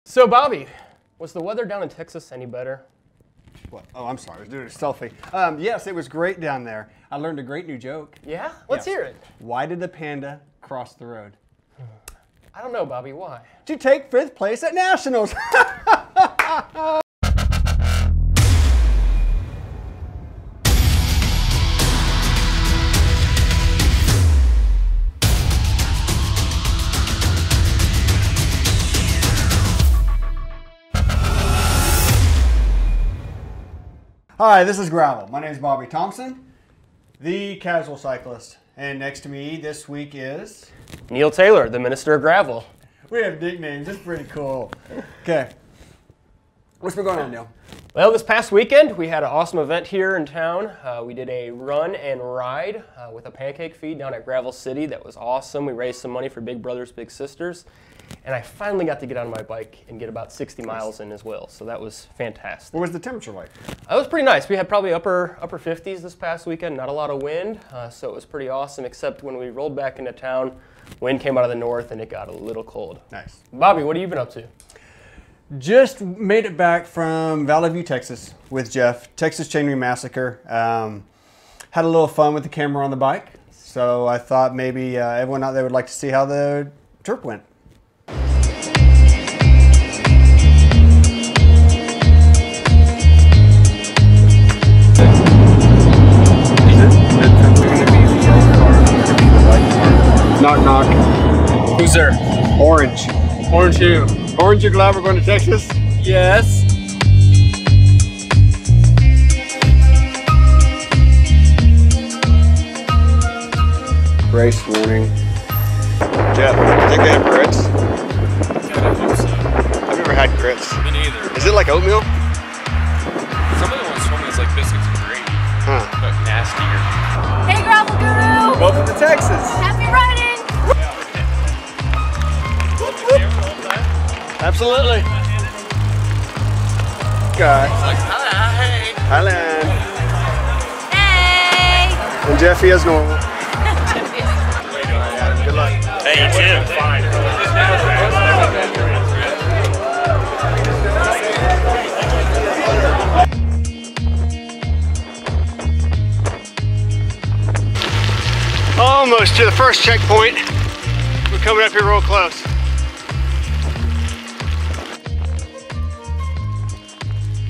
So, Bobby, was the weather down in Texas any better? What? Oh, I'm sorry. I was doing a selfie. Yes, it was great down there. I learned a great new joke. Yeah? Let's hear it. Why did the panda cross the road? I don't know, Bobby. Why? To take 5th place at Nationals. Hi, this is Gravel. My name is Bobby Thompson, the casual cyclist. And next to me this week is... Neil Taylor, the Minister of Gravel. We have nicknames. It's pretty cool. Okay. What's been going on, Neil? Well, this past weekend, we had an awesome event here in town. We did a run and ride with a pancake feed down at Gravel City. That was awesome. We raised some money for Big Brothers Big Sisters. And I finally got to get on my bike and get about 60 miles in as well. So that was fantastic. What was the temperature like? It was pretty nice. We had probably upper 50s this past weekend. Not a lot of wind, so it was pretty awesome, except when we rolled back into town, wind came out of the north and it got a little cold. Nice. Bobby, what have you been up to? Just made it back from Valley View, Texas with Jeff. Texas Chainring Massacre. Had a little fun with the camera on the bike. So I thought maybe everyone out there would like to see how the trip went. Knock, knock. Who's there? Orange. Orange who? Orange, you glad we're going to Texas? Yes. Race warning. Jeff, do you think they have grits? Yeah, I hope so. I've never had grits. Me neither. Is it like oatmeal? Some of the ones told me it's like biscuits and gravy, Huh. but nastier. Hey, Gravel Guru! Welcome to Texas. Happy riding! Absolutely. Guy. Hi. Highland. Hey! And Jeffy as normal. Good luck. Hey, you too. Fine. Almost to the first checkpoint. We're coming up here real close.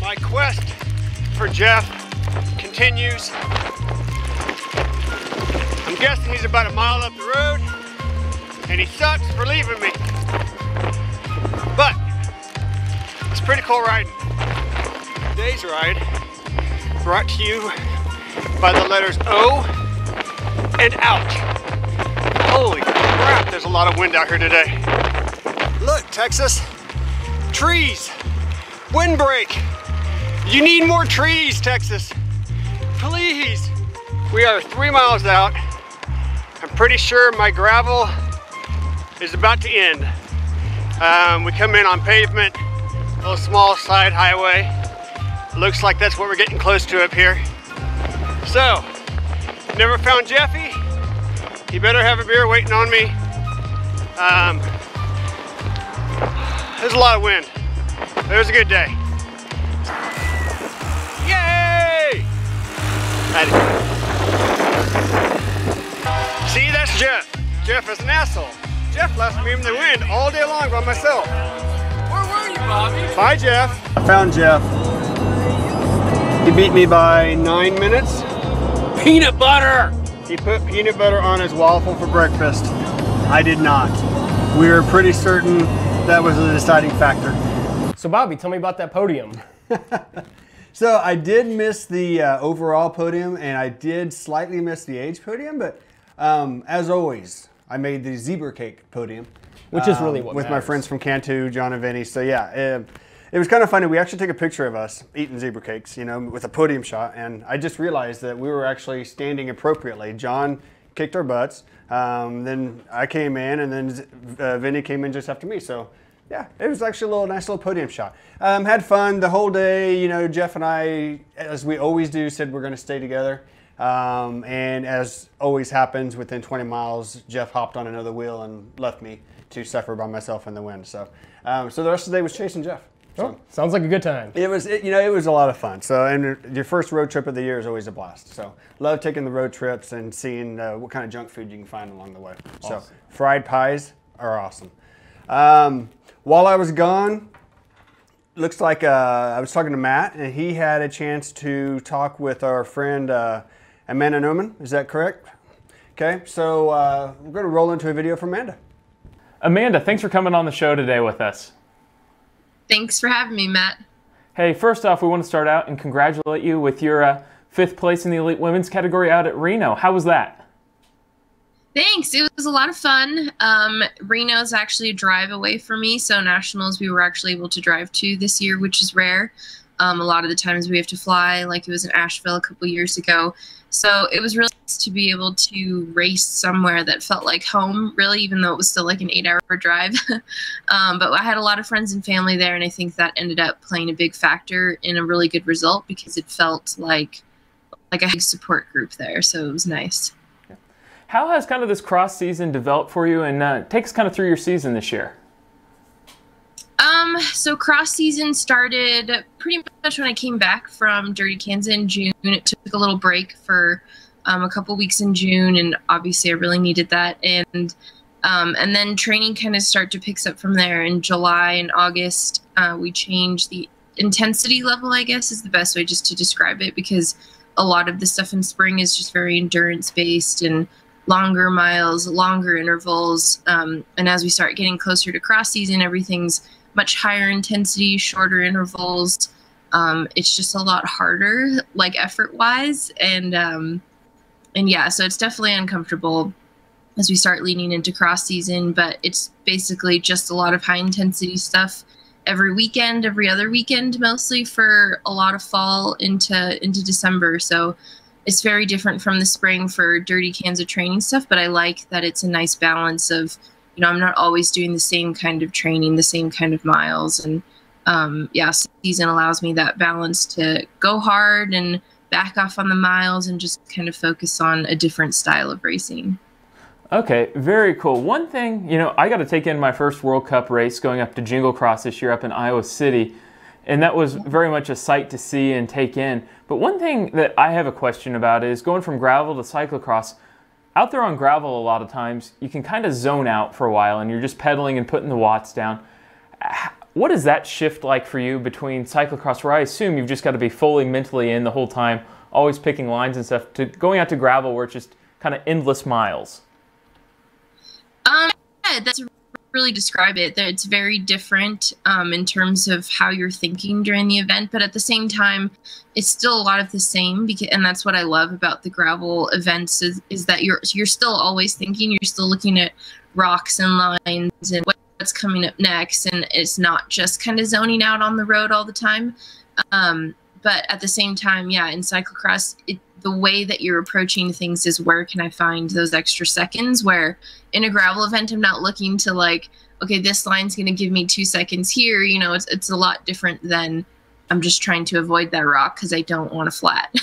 My quest for Jeff continues. I'm guessing he's about a mile up the road, and he sucks for leaving me. But it's pretty cool riding. Today's ride brought to you by the letters O and ouch. Holy crap, there's a lot of wind out here today. Look, Texas, trees, windbreak. You need more trees, Texas. Please. We are 3 miles out. I'm pretty sure my gravel is about to end. We come in on pavement, a little small side highway. Looks like that's what we're getting close to up here. So, never found Jeffy. He better have a beer waiting on me. There's a lot of wind. It was a good day. Yay! See, that's Jeff. Jeff is an asshole. Jeff left me in the wind all day long by myself. Where were you, Bobby? Bye, Jeff. I found Jeff. He beat me by 9 minutes. Peanut butter! He put peanut butter on his waffle for breakfast. I did not. We were pretty certain that was a deciding factor. So, Bobby, tell me about that podium. So I did miss the overall podium, and I did slightly miss the age podium, but as always, I made the zebra cake podium. Which is really what with my matters. friends from Cantu, John and Vinny. So yeah, it was kind of funny. We actually took a picture of us eating zebra cakes, you know, with a podium shot, and I just realized that we were actually standing appropriately. John kicked our butts, then I came in, and then Vinny came in just after me. So yeah, it was actually a nice little podium shot. Had fun the whole day. You know, Jeff and I, as we always do, said we're going to stay together. And as always happens, within 20 miles, Jeff hopped on another wheel and left me to suffer by myself in the wind. So So the rest of the day was chasing Jeff. Oh, sounds like a good time. It was, it was a lot of fun. So, and your first road trip of the year is always a blast. So, love taking the road trips and seeing what kind of junk food you can find along the way. Awesome. So, fried pies are awesome. While I was gone, looks like I was talking to Matt, and he had a chance to talk with our friend Amanda Nauman. Is that correct? Okay, so we're going to roll into a video from Amanda. Amanda, thanks for coming on the show today with us. Thanks for having me, Matt. Hey, first off, we want to start out and congratulate you with your 5th place in the Elite Women's category out at Reno. How was that? Thanks. It was a lot of fun. Reno's actually a drive away for me, so Nationals we were actually able to drive to this year, which is rare. A lot of the times we have to fly, like it was in Asheville a couple years ago. So it was really nice to be able to race somewhere that felt like home, really, even though it was still like an 8-hour drive. But I had a lot of friends and family there, and I think that ended up playing a big factor in a really good result because it felt like a big support group there. So it was nice. How has kind of this cross season developed for you, and take us kind of through your season this year? So cross season started pretty much when I came back from Dirty Kansas in June. It took a little break for a couple weeks in June, and obviously I really needed that. And then training kind of started to pick up from there. In July and August, we changed the intensity level, I guess is the best way just to describe it, because a lot of the stuff in spring is just very endurance based and longer miles, longer intervals. And as we start getting closer to cross season, everything's much higher intensity, shorter intervals. It's just a lot harder, like effort wise. And yeah, so it's definitely uncomfortable as we start leaning into cross season, but it's basically just a lot of high intensity stuff every weekend, every other weekend, mostly for a lot of fall into December. So it's very different from the spring for Dirty Kansas training stuff, but I like that it's a nice balance of, I'm not always doing the same kind of training, the same kind of miles. And yeah, season allows me that balance to go hard and back off on the miles and just kind of focus on a different style of racing. Okay, very cool. One thing, I got to take in my first World Cup race going up to Jingle Cross this year up in Iowa City, and that was very much a sight to see and take in. But one thing that I have a question about is going from gravel to cyclocross. Out there on gravel, a lot of times, you can kind of zone out for a while and you're just pedaling and putting the watts down. What is that shift like for you between cyclocross, where I assume you've just got to be fully mentally in the whole time, always picking lines and stuff, to going out to gravel where it's just kind of endless miles? Yeah, that's really describe it. That it's very different in terms of how you're thinking during the event, but at the same time, it's still a lot of the same. And that's what I love about the gravel events is that you're still always thinking. You're still looking at rocks and lines and what's coming up next, and it's not just kind of zoning out on the road all the time. But at the same time, yeah, in cyclocross, the way that you're approaching things is where can I find those extra seconds, where in a gravel event, I'm not looking to like, okay, this line's going to give me 2 seconds here. It's a lot different than I'm just trying to avoid that rock because I don't want a flat.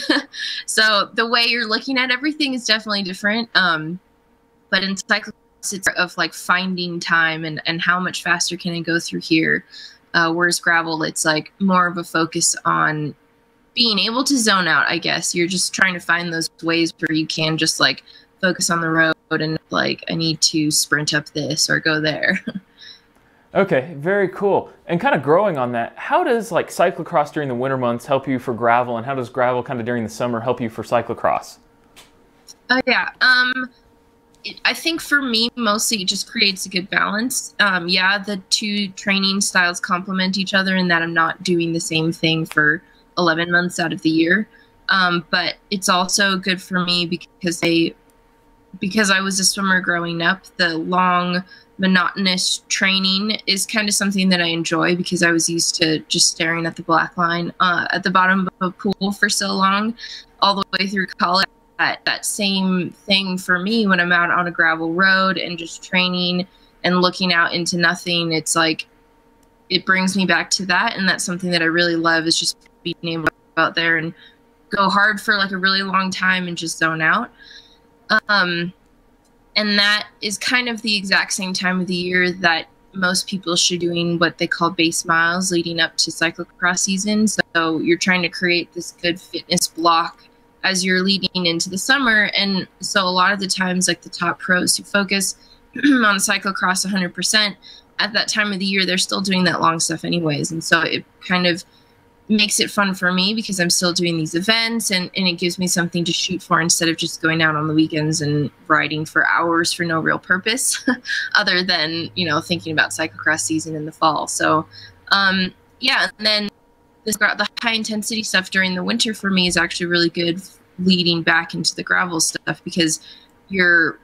So the way you're looking at everything is definitely different. But in cyclocross, it's of like finding time and how much faster can I go through here. Whereas gravel, it's like more of a focus on being able to zone out, I guess. You're just trying to find those ways where you can just like focus on the road and like, I need to sprint up this or go there. Okay, very cool. And kind of growing on that, how does like cyclocross during the winter months help you for gravel, and how does gravel kind of during the summer help you for cyclocross? Yeah, I think for me, mostly it just creates a good balance. Yeah, the two training styles complement each other in that I'm not doing the same thing for 11 months out of the year. But it's also good for me because I was a swimmer growing up. The long, monotonous training is kind of something that I enjoy because I was used to just staring at the black line at the bottom of a pool for so long, all the way through college. That same thing for me when I'm out on a gravel road and just training and looking out into nothing. It's like, it brings me back to that. And that's something that I really love, is just being able to go out there and go hard for like a really long time and just zone out. And that is kind of the exact same time of the year that most people should be doing what they call base miles leading up to cyclocross season. So you're trying to create this good fitness block as you're leading into the summer. And so a lot of the times, like the top pros who focus on cyclocross 100%, at that time of the year, they're still doing that long stuff anyways. And so it kind of makes it fun for me because I'm still doing these events, and it gives me something to shoot for instead of just going out on the weekends and riding for hours for no real purpose other than, you know, thinking about cyclocross season in the fall. So, yeah, and then the high intensity stuff during the winter for me is actually really good leading back into the gravel stuff because you're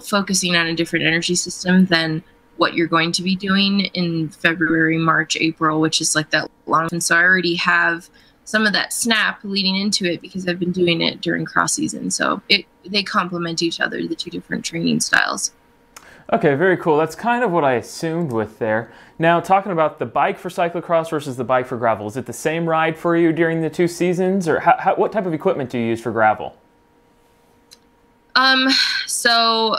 focusing on a different energy system than what you're going to be doing in February, March, April, which is like that long. And so I already have some of that snap leading into it because I've been doing it during cross season. So they complement each other, the two different training styles. Okay, very cool. That's kind of what I assumed with there. Now, talking about the bike for cyclocross versus the bike for gravel, is it the same ride for you during the two seasons, or what type of equipment do you use for gravel? So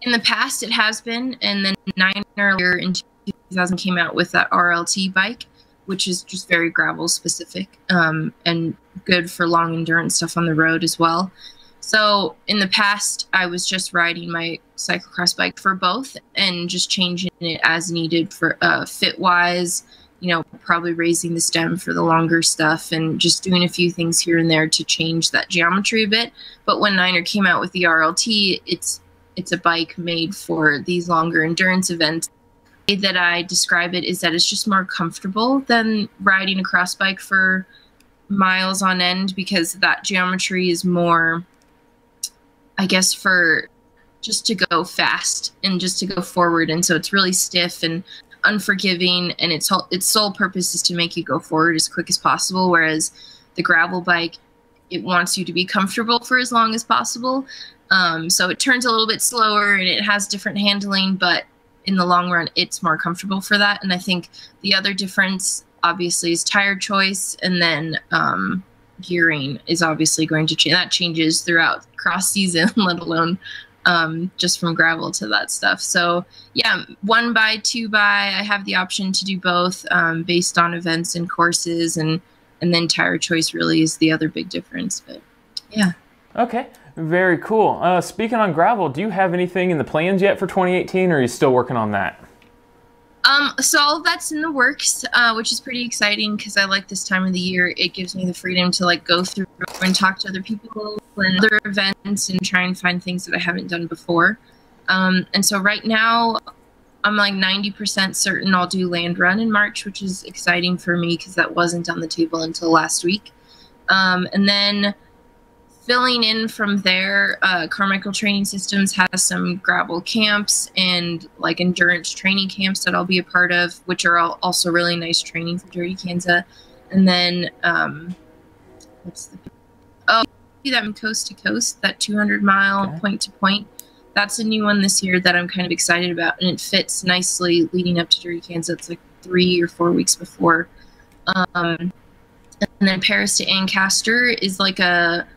in the past it has been, and then 9 earlier in 2000 came out with that RLT bike, which is just very gravel specific, and good for long endurance stuff on the road as well. So in the past, I was just riding my cyclocross bike for both and just changing it as needed for fit-wise, you know, probably raising the stem for the longer stuff and just doing a few things here and there to change that geometry a bit. But when Niner came out with the RLT, it's a bike made for these longer endurance events. The way that I describe it is that it's just more comfortable than riding a cross bike for miles on end because that geometry is more, I guess, for just to go fast and just to go forward. And so it's really stiff and unforgiving, and its sole purpose is to make you go forward as quick as possible, whereas the gravel bike, it wants you to be comfortable for as long as possible. So it turns a little bit slower and it has different handling, but in the long run, it's more comfortable for that. And I think the other difference, obviously, is tire choice, and then gearing is obviously going to change. That changes throughout cross season, let alone just from gravel to that stuff. So yeah, 1x, 2x, I have the option to do both based on events and courses, and then tire choice really is the other big difference. But yeah. Okay. Very cool. Speaking on gravel, do you have anything in the plans yet for 2018, or are you still working on that? So all of that's in the works, which is pretty exciting because I like this time of the year. It gives me the freedom to like go through and talk to other people and other events and try and find things that I haven't done before. And so right now I'm like 90% certain I'll do Land Run in March, which is exciting for me because that wasn't on the table until last week. And then filling in from there, Carmichael Training Systems has some gravel camps and like endurance training camps that I'll be a part of, which are also really nice training for Dirty Kansas. And then, do that from coast to coast, that 200-mile point to point. That's a new one this year that I'm kind of excited about, and it fits nicely leading up to Dirty Kansas. It's like 3 or 4 weeks before. And then Paris to Ancaster is like a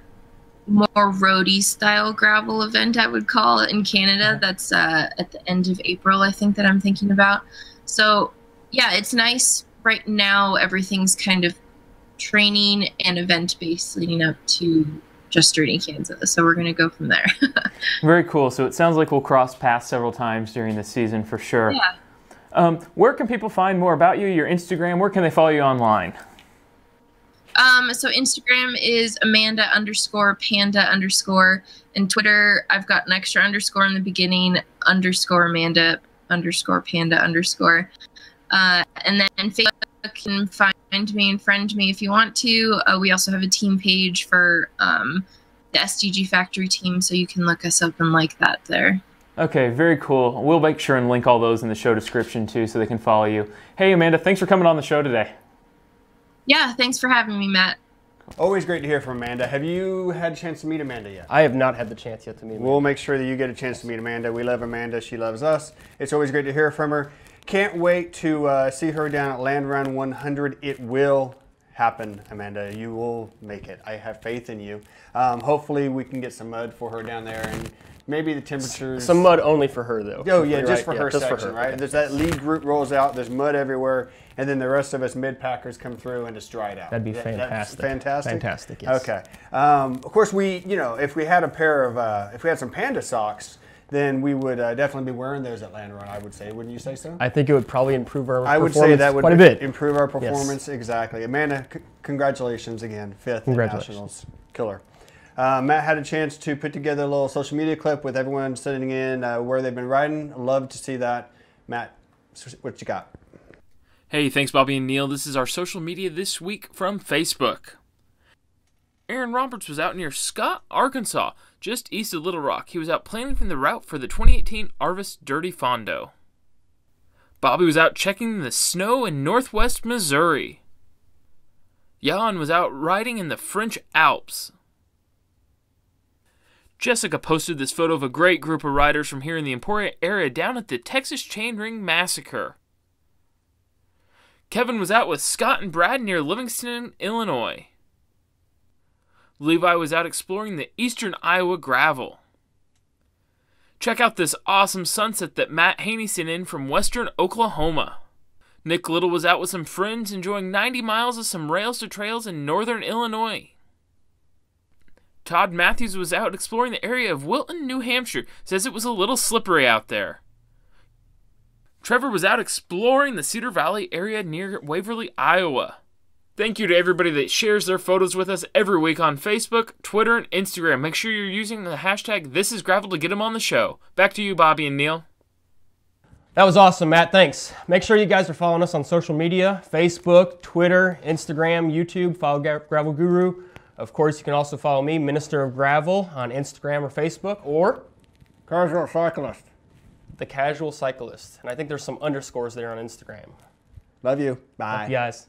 more roadie style gravel event, I would call it, in Canada. That's at the end of April, I think, that I'm thinking about. So yeah, it's nice. Right now everything's kind of training and event based leading up to just Dirty Kansas, so we're going to go from there. Very cool. So it sounds like we'll cross paths several times during the season for sure. Yeah. Where can people find more about you, your Instagram? Where can they follow you online? So Instagram is Amanda_Panda_, and Twitter, I've got an extra underscore in the beginning, _Amanda _Panda_. And then Facebook, you can find me and friend me if you want to. We also have a team page for the SDG Factory team, so you can look us up and like that there. Okay, very cool. We'll make sure and link all those in the show description too, so they can follow you. Hey Amanda, thanks for coming on the show today. Yeah, thanks for having me, Matt. Always great to hear from Amanda. Have you had a chance to meet Amanda yet? I have not had the chance yet to meet Amanda. We'll make sure that you get a chance to meet Amanda. We love Amanda. She loves us. It's always great to hear from her. Can't wait to see her down at Land Run 100. It will happen, Amanda. You will make it. I have faith in you. Hopefully we can get some mud for her down there and maybe the temperatures. Some mud only for her, though. Oh, yeah, just right? for Yeah, her just section, for her. right? Okay. There's that lead group rolls out, there's mud everywhere, and then the rest of us mid-packers come through and it's dried out. That'd be fantastic. That's fantastic? Fantastic, yes. Okay. Of course, if we had a pair of, if we had some Panda socks, then we would definitely be wearing those at Land Run, I would say. Wouldn't you say so? I think it would probably improve our I would performance say that would quite a bit. improve our performance, exactly. Amanda, congratulations again, 5th in Nationals. Killer. Matt had a chance to put together a little social media clip with everyone sending in where they've been riding. Love to see that. Matt, what you got? Hey, thanks Bobby and Neil. This is our social media this week from Facebook. Aaron Roberts was out near Scott, Arkansas, just east of Little Rock. He was out planning from the route for the 2018 Arvis Dirty Fondo. Bobby was out checking the snow in northwest Missouri. Jan was out riding in the French Alps. Jessica posted this photo of a great group of riders from here in the Emporia area down at the Texas Chainring Massacre. Kevin was out with Scott and Brad near Livingston, Illinois. Levi was out exploring the eastern Iowa gravel. Check out this awesome sunset that Matt Haney sent in from western Oklahoma. Nick Little was out with some friends enjoying 90 miles of some rails to trails in northern Illinois. Todd Matthews was out exploring the area of Wilton, New Hampshire. Says it was a little slippery out there. Trevor was out exploring the Cedar Valley area near Waverly, Iowa. Thank you to everybody that shares their photos with us every week on Facebook, Twitter, and Instagram. Make sure you're using the hashtag #ThisIsGravel to get them on the show. Back to you, Bobby and Neil. That was awesome, Matt. Thanks. Make sure you guys are following us on social media, Facebook, Twitter, Instagram, YouTube. Follow Gravel Guru. Of course, you can also follow me, Minister of Gravel, on Instagram or Facebook, or Casual Cyclist. The Casual Cyclist. And I think there's some underscores there on Instagram. Love you. Bye. Love you guys.